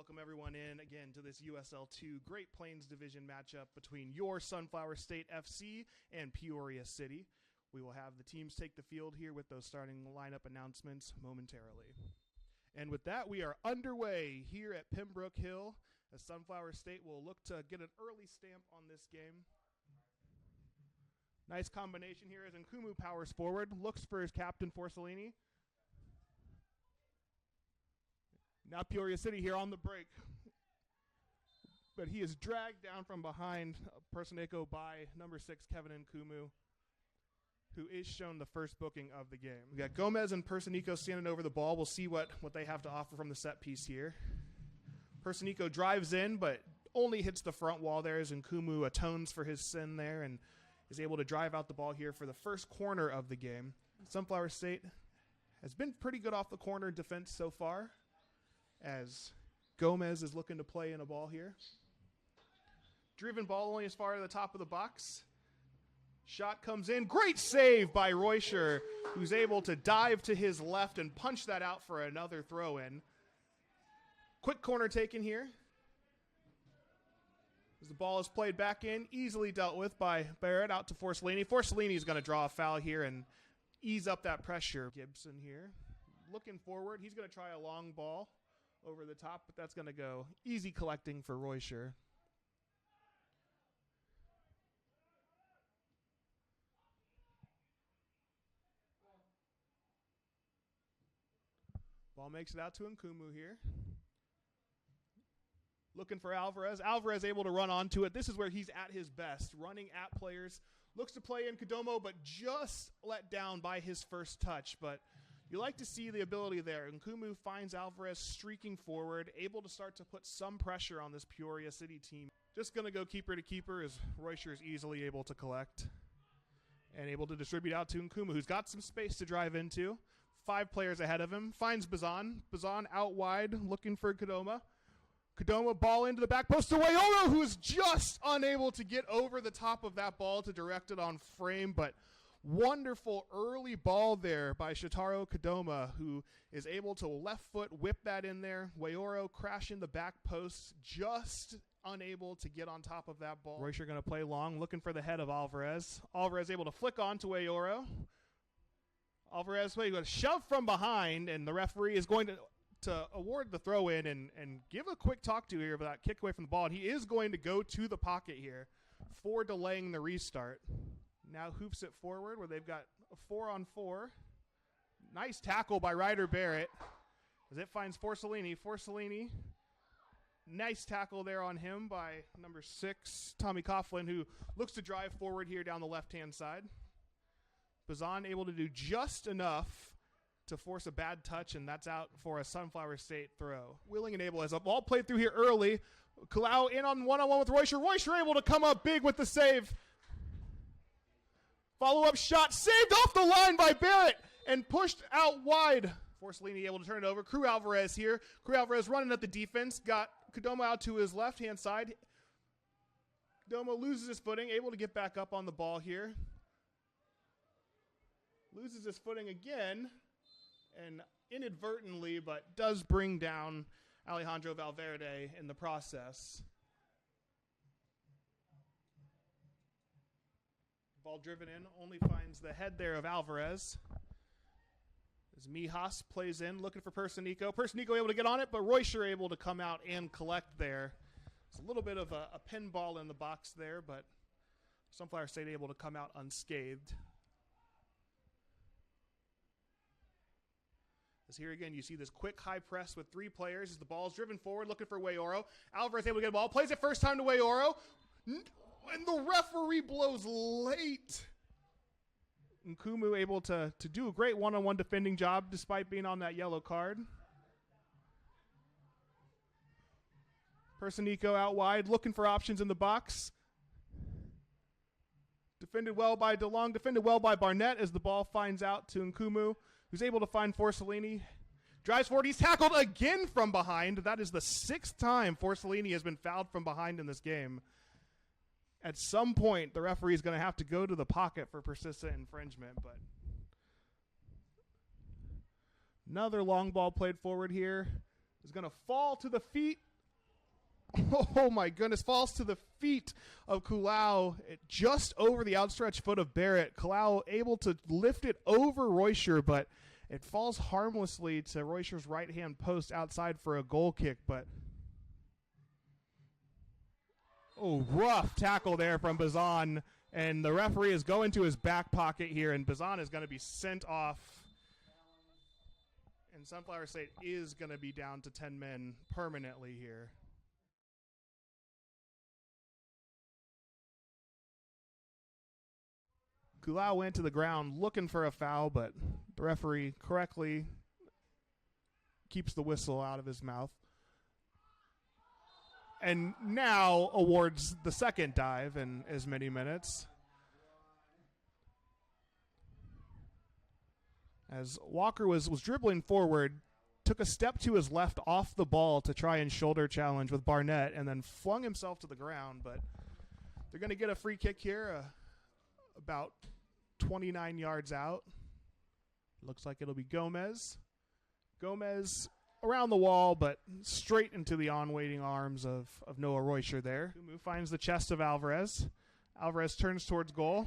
welcome everyone in again to this USL 2 Great Plains Division matchup between your Sunflower State FC and Peoria City. We will have the teams take the field here with those starting lineup announcements momentarily. And with that, we are underway here at Pembroke Hill as Sunflower State will look to get an early stamp on this game. Nice combination here as Nkumu powers forward, looks for his captain Forcellini. Now Peoria City here on the break. But he is dragged down from behind Persineco by number 6, Kevin Nkumu, who is shown the first booking of the game. We got Gomez and Persineco standing over the ball. We'll see what they have to offer from the set piece here. Persineco drives in, but only hits the front wall there as Nkumu atones for his sin there and is able to drive out the ball here for the first corner of the game. Sunflower State has been pretty good off the corner defense so far, as Gomez is looking to play in a ball here. Driven ball only as far as the top of the box. Shot comes in. Great save by Reuscher, who's able to dive to his left and punch that out for another throw-in. Quick corner taken here. As the ball is played back in, easily dealt with by Barrett out to Forcellini. Forcellini is going to draw a foul here and ease up that pressure. Gibson here looking forward. He's going to try a long ball over the top, but that's going to go easy collecting for Reuscher. Ball makes it out to Nkumu here. Looking for Alvarez. Alvarez able to run onto it. This is where he's at his best, running at players. Looks to play in Kodomo, but just let down by his first touch. But you like to see the ability there. Nkumu finds Alvarez streaking forward, able to start to put some pressure on this Peoria City team. Just going to go keeper to keeper as Reuscher is easily able to collect and able to distribute out to Nkumu, who's got some space to drive into. 5 players ahead of him. Finds Bazan. Bazan out wide looking for Kodoma. Kodoma ball into the back post to Wayoro, who is just unable to get over the top of that ball to direct it on frame, but wonderful early ball there by Shotaro Kodoma, who is able to left foot whip that in there. Wayoro crashing the back post, just unable to get on top of that ball. Reuscher going to play long, looking for the head of Alvarez. Alvarez able to flick on to Wayoro. Alvarez going to shove from behind, and the referee is going to award the throw-in and give a quick talk to here about that kick away from the ball. And he is going to go to the pocket here for delaying the restart. Now hoops it forward where they've got a 4-on-4. Nice tackle by Ryder Barrett as it finds Forcellini. Forcellini, nice tackle there on him by number 6, Tommy Coughlin, who looks to drive forward here down the left-hand side. Bazan able to do just enough to force a bad touch, and that's out for a Sunflower State throw. Willing and able as a ball played through here early. Kalau in on one-on-one with Reuscher. Reuscher able to come up big with the save. Follow-up shot saved off the line by Barrett and pushed out wide. Forcellini able to turn it over. Crew Alvarez here. Crew Alvarez running at the defense. Got Kodoma out to his left-hand side. Kodoma loses his footing. Able to get back up on the ball here. Loses his footing again. And inadvertently, but does bring down Alejandro Valverde in the process. Ball driven in, only finds the head there of Alvarez. As Mijas plays in, looking for Persineco. Persineco able to get on it, but Reuscher able to come out and collect there. It's a little bit of a pinball in the box there, but Sunflower State able to come out unscathed. As here again, you see this quick high press with 3 players as the ball is driven forward, looking for Wayoro. Alvarez able to get the ball, plays it first time to Wayoro. And the referee blows late. Nkumu able to do a great one-on-one defending job despite being on that yellow card. Persineco out wide, looking for options in the box. Defended well by DeLong, defended well by Barnett as the ball finds out to Nkumu, who's able to find Forcellini. Drives forward, he's tackled again from behind. That is the 6th time Forcellini has been fouled from behind in this game. At some point, the referee is going to have to go to the pocket for persistent infringement, but Another long ball played forward here. Is going to fall to the feet Oh my goodness, falls to the feet of Kulau, just over the outstretched foot of Barrett. Kulau able to lift it over Roysher, but it falls harmlessly to Roysher's right-hand post outside for a goal kick. But rough tackle there from Bazan, and the referee is going to his back pocket here, and Bazan is going to be sent off. And Sunflower State is going to be down to 10 men permanently here. Kulau went to the ground looking for a foul, but the referee correctly keeps the whistle out of his mouth. And now awards the second dive in as many minutes. As Walker was dribbling forward, took a step to his left off the ball to try and shoulder challenge with Barnett, and then flung himself to the ground. But they're going to get a free kick here, about 29 yards out. Looks like it'll be Gomez. Gomez around the wall, but straight into the on-waiting arms of Noah Roysher there. Kumu finds the chest of Alvarez. Alvarez turns towards goal.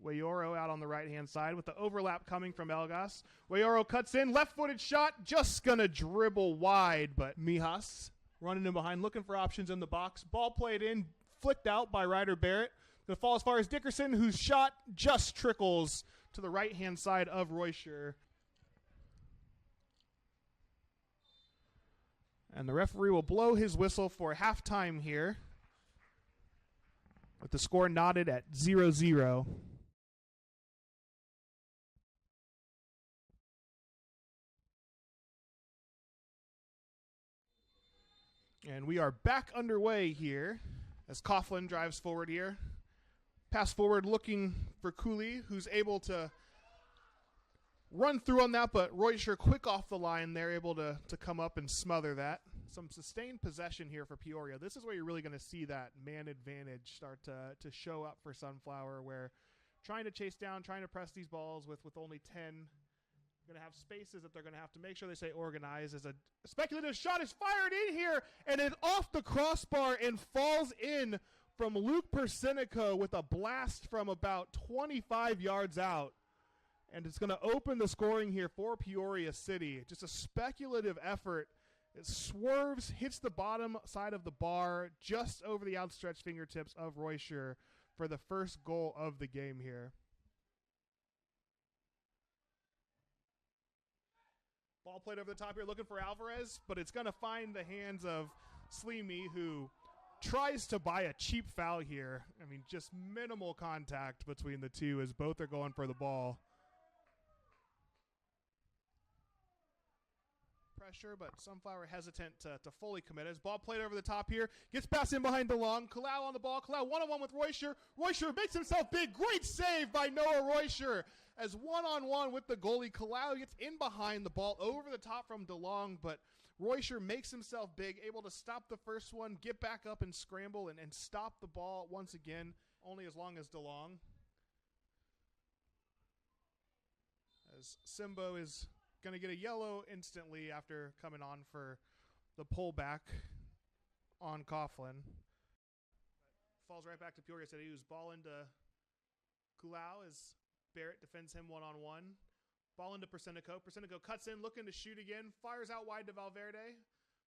Wayoro out on the right-hand side with the overlap coming from Elgas. Wayoro cuts in, left-footed shot, just going to dribble wide, but Mijas running in behind, looking for options in the box. Ball played in, flicked out by Ryder Barrett. Going to fall as far as Dickerson, whose shot just trickles to the right-hand side of Roysher. And the referee will blow his whistle for halftime here, with the score knotted at 0-0. And we are back underway here as Coughlin drives forward here. Pass forward looking for Cooley, who's able to run through on that, but Roysher quick off the line. They're able to come up and smother that. Some sustained possession here for Peoria. This is where you're really going to see that man advantage start to show up for Sunflower, where trying to chase down, trying to press these balls with only 10. Going to have spaces that they're going to have to make sure they stay organized. As a speculative shot is fired in here, and it's off the crossbar and falls in from Luke Persinico with a blast from about 25 yards out. And it's going to open the scoring here for Peoria City. Just a speculative effort. It swerves, hits the bottom side of the bar, just over the outstretched fingertips of Roysher for the first goal of the game here. Ball played over the top here, looking for Alvarez, but it's going to find the hands of Sleemy, who tries to buy a cheap foul here. I mean, just minimal contact between the two as both are going for the ball. Pressure, but Sunflower hesitant to fully commit. As ball played over the top here, gets past in behind DeLong. Kalau on the ball. Kalau one-on-one with Roysher. Roysher makes himself big. Great save by Noah Roysher. As one-on-one with the goalie, Kalau gets in behind the ball over the top from DeLong, but Roysher makes himself big, able to stop the first one, get back up and scramble and stop the ball once again, only as long as DeLong. As Simbo is going to get a yellow instantly after coming on for the pullback on Coughlin. Falls right back to Peoria City, who's ball into Kulau as Barrett defends him one-on-one. Ball into Persinico. Persinico cuts in, looking to shoot again. Fires out wide to Valverde.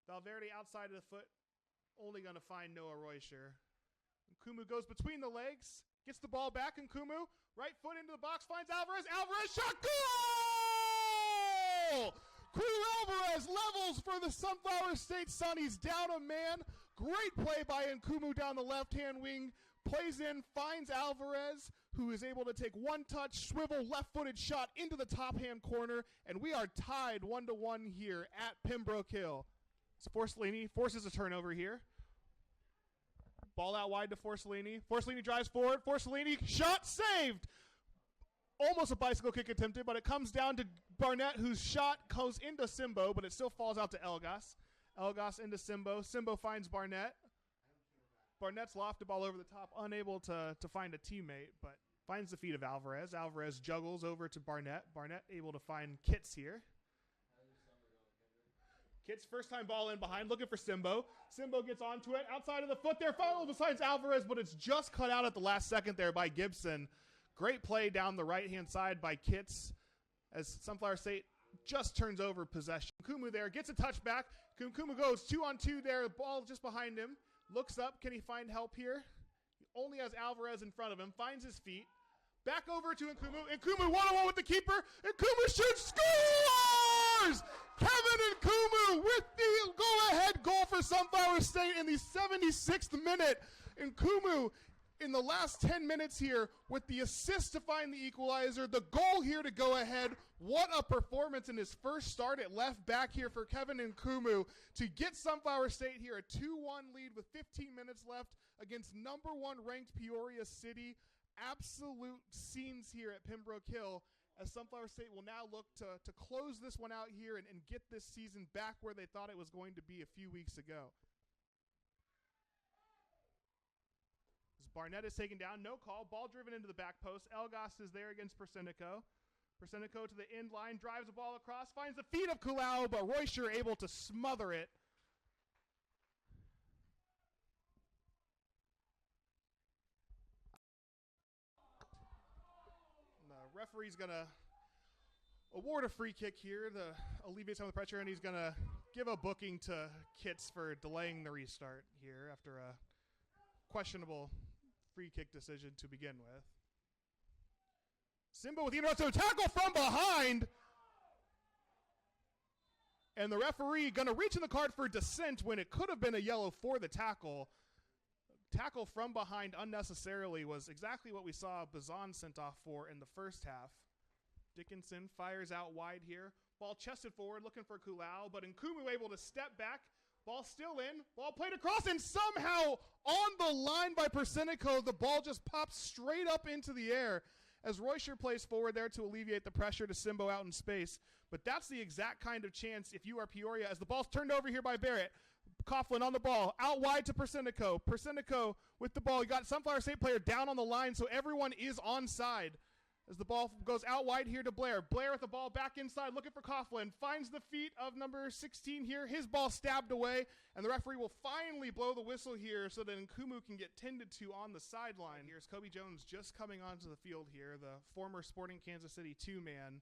Valverde outside of the foot, only going to find Noah Roysher. Kumu goes between the legs, gets the ball back, and Kumu, right foot into the box, finds Alvarez. Alvarez shot, goal! Crew Alvarez levels for the Sunflower State Sunnies, down a man. Great play by Nkumu down the left-hand wing. Plays in, finds Alvarez, who is able to take one touch, swivel, left-footed shot into the top-hand corner, and we are tied 1-1 here at Pembroke Hill. So Forcellini forces a turnover here. Ball out wide to Forcellini. Forcellini drives forward. Forcellini, shot saved! Almost a bicycle kick attempted, but it comes down to Barnett, whose shot goes into Simbo, but it still falls out to Elgas. Elgas into Simbo. Simbo finds Barnett. Barnett's lofted the ball over the top, unable to find a teammate, but finds the feet of Alvarez. Alvarez juggles over to Barnett. Barnett able to find Kitts here. Kit's first time ball in behind, looking for Simbo. Simbo gets onto it, outside of the foot there, follow besides Alvarez, but it's just cut out at the last second there by Gibson. Great play down the right-hand side by Kits as Sunflower State just turns over possession. Kumu there, gets a touchback. Kumu goes 2-on-2 there, the ball just behind him. Looks up, can he find help here? He only has Alvarez in front of him, finds his feet. Back over to Nkumu. Nkumu one-on-one with the keeper. Nkumu shoots, scores! Kevin Nkumu with the go-ahead goal for Sunflower State in the 76th minute. Nkumu in the last 10 minutes here with the assist to find the equalizer. The goal here to go ahead. What a performance in his first start at left back here for Kevin Nkumu to get Sunflower State here a 2-1 lead with 15 minutes left against number 1 ranked Peoria City. Absolute scenes here at Pembroke Hill as Sunflower State will now look to close this one out here and get this season back where they thought it was going to be a few weeks ago. As Barnett is taken down, no call, ball driven into the back post. Elgas is there against Persenico. Persenico to the end line, drives the ball across, finds the feet of Kulau, but Roysher able to smother it. Referee's going to award a free kick here to alleviate some of the pressure, and he's going to give a booking to Kits for delaying the restart here after a questionable free kick decision to begin with. Simba with the interruption, tackle from behind, and the referee going to reach in the card for dissent when it could have been a yellow for the tackle. Tackle from behind unnecessarily was exactly what we saw Bazan sent off for in the first half. Dickinson fires out wide here. Ball chested forward looking for Kulau, but Nkumu able to step back. Ball still in. Ball played across, and somehow on the line by Persenico, the ball just pops straight up into the air as Roysher plays forward there to alleviate the pressure to Simbo out in space. But that's the exact kind of chance if you are Peoria as the ball's turned over here by Barrett. Coughlin on the ball, out wide to Persenico. Persenico with the ball. You got Sunflower State player down on the line, so everyone is onside. As the ball goes out wide here to Blair. Blair with the ball back inside, looking for Coughlin. Finds the feet of number 16 here. His ball stabbed away, and the referee will finally blow the whistle here so that Nkumu can get tended to on the sideline. Here's Kobe Jones just coming onto the field here, the former Sporting Kansas City 2-man.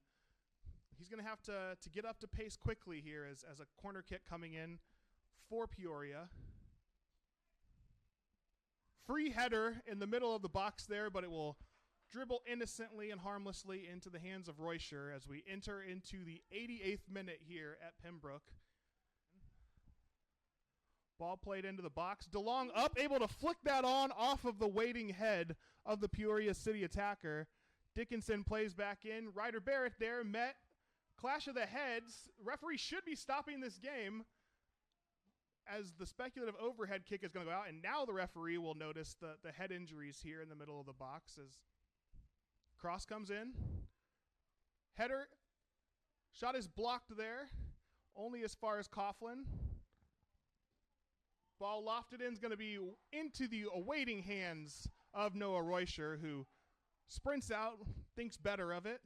He's going to have to get up to pace quickly here as a corner kick coming in for Peoria. Free header in the middle of the box there, but it will dribble innocently and harmlessly into the hands of Roysher as we enter into the 88th minute here at Pembroke. Ball played into the box. DeLong up, able to flick that on off of the waiting head of the Peoria City attacker. Dickinson plays back in. Ryder Barrett there met. Clash of the heads. Referee should be stopping this game as the speculative overhead kick is going to go out, and now the referee will notice the head injuries here in the middle of the box as cross comes in. Header shot is blocked there, only as far as Coughlin. Ball lofted in is going to be into the awaiting hands of Noah Roysher, who sprints out, thinks better of it,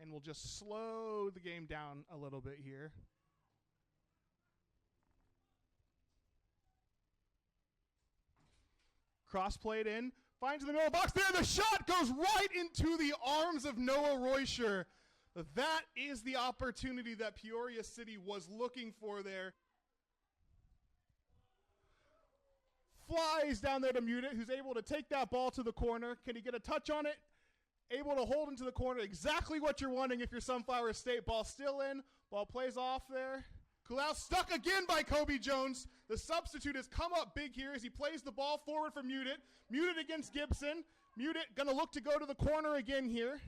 and will just slow the game down a little bit here. Cross played in, finds the middle of the box there. The shot goes right into the arms of Noah Roysher. That is the opportunity that Peoria City was looking for there. Flies down there to Mutit, who's able to take that ball to the corner. Can he get a touch on it? Able to hold into the corner. Exactly what you're wanting if you're Sunflower State. Ball still in. Ball plays off there. Kulau stuck again by Kobe Jones. The substitute has come up big here as he plays the ball forward for Mutit. Mutit against Gibson. Mutit going to look to go to the corner again here.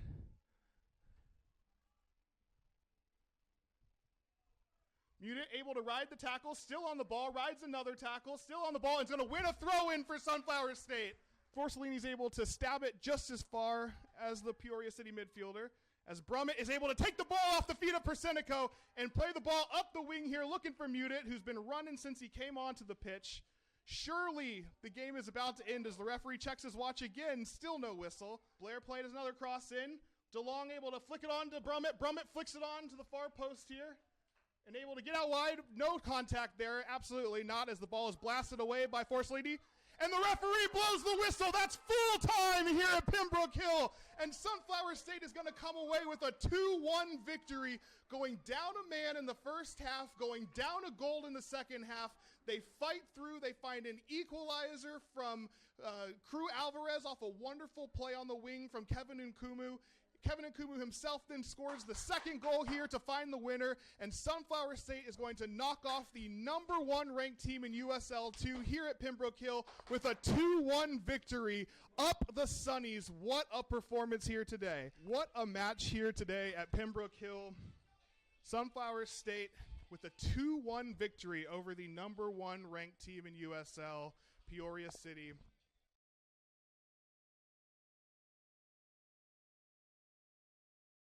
Mutit able to ride the tackle, still on the ball, rides another tackle, still on the ball, and is going to win a throw-in for Sunflower State. Forcellini's able to stab it just as far as the Peoria City midfielder, as Brummett is able to take the ball off the feet of Persenico and play the ball up the wing here, looking for Mutit, who's been running since he came onto the pitch. Surely the game is about to end as the referee checks his watch again, still no whistle. Blair played another cross in. DeLong able to flick it on to Brummett. Brummett flicks it on to the far post here. And able to get out wide. No contact there. Absolutely not, as the ball is blasted away by Forsledy. And the referee blows the whistle. That's full time here at Pembroke Hill. And Sunflower State is going to come away with a 2-1 victory, going down a man in the first half, going down a goal in the second half. They fight through. They find an equalizer from Crew Alvarez off a wonderful play on the wing from Kevin Nkumu. Kevin Nkumu himself then scores the second goal here to find the winner, and Sunflower State is going to knock off the #1 ranked team in USL 2 here at Pembroke Hill with a 2-1 victory. Up the Sunnies. What a performance here today. What a match here today at Pembroke Hill. Sunflower State with a 2-1 victory over the #1 ranked team in USL, Peoria City.